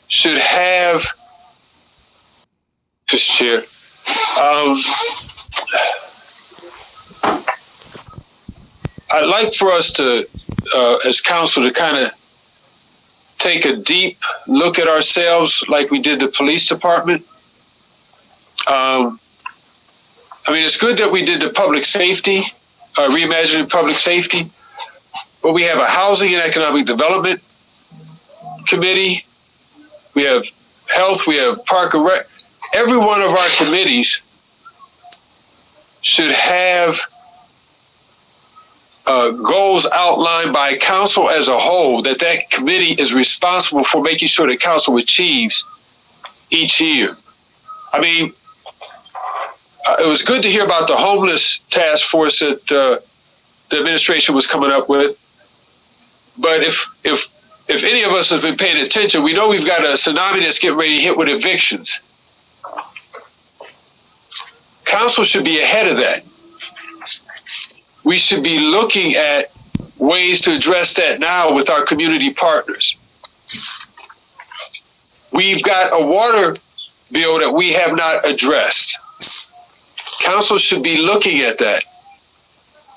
should have, Mr. Chair, I'd like for us to, as council, to kind of take a deep look at ourselves like we did the police department. I mean, it's good that we did the public safety, reimagining public safety, but we have a housing and economic development committee. We have health, we have park and rec. Every one of our committees should have goals outlined by council as a whole, that committee is responsible for making sure that council achieves each year. I mean, it was good to hear about the homeless task force that the administration was coming up with. But if any of us have been paying attention, we know we've got a tsunami that's getting ready to hit with evictions. Council should be ahead of that. We should be looking at ways to address that now with our community partners. We've got a water bill that we have not addressed. Council should be looking at that.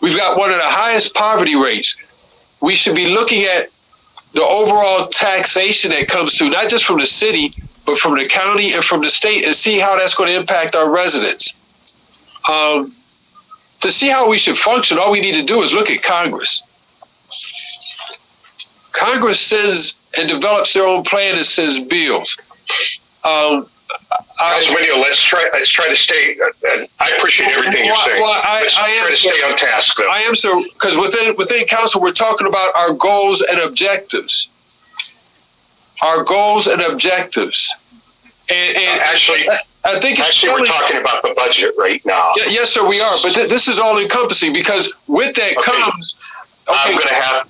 We've got one of the highest poverty rates. We should be looking at the overall taxation that comes through, not just from the city, but from the county and from the state, and see how that's going to impact our residents. To see how we should function, all we need to do is look at Congress. Congress says and develops their own plan and says bills. Councilman Neal, let's try to stay. I appreciate everything you're saying. Well, let's try to stay on task, though. I am, sir, because within council, we're talking about our goals and objectives. Our goals and objectives. And actually, I think we're talking about the budget right now. Yes, sir, we are. But this is all encompassing, because with that comes. Okay. I'm going to have.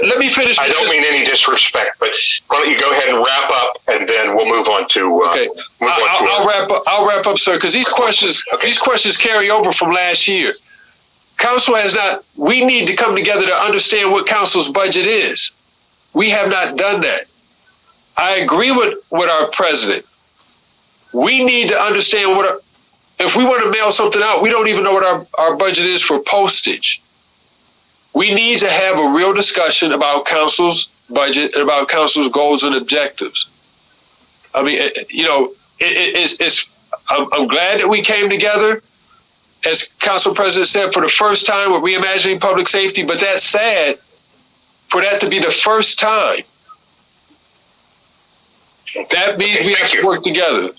Let me finish. I don't mean any disrespect, but why don't you go ahead and wrap up, and then we'll move on to. Okay. I'll wrap up, sir, because these questions carry over from last year. Council has not. We need to come together to understand what council's budget is. We have not done that. I agree with our president. We need to understand if we want to mail something out, we don't even know what our budget is for postage. We need to have a real discussion about council's budget and about council's goals and objectives. I mean, I'm glad that we came together, as Council President said, for the first time with reimagining public safety, but that's sad for that to be the first time. That means we have to work together.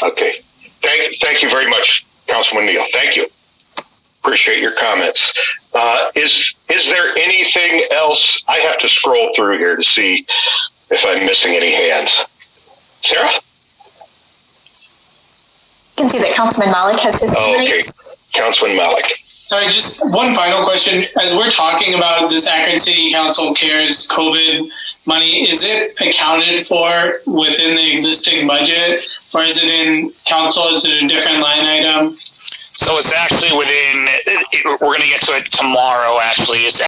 Okay. Thank you very much, Councilman Neal. Thank you. Appreciate your comments. Is there anything else? I have to scroll through here to see if I'm missing any hands. Sarah? You can see that Councilman Malik has his hand raised. Okay. Councilman Malik. Sorry, just one final question. As we're talking about this Akron City Council CARES COVID money, is it accounted for within the existing budget, or is it in council? Is it a different line item? So it's actually we're going to get to it tomorrow, actually. It's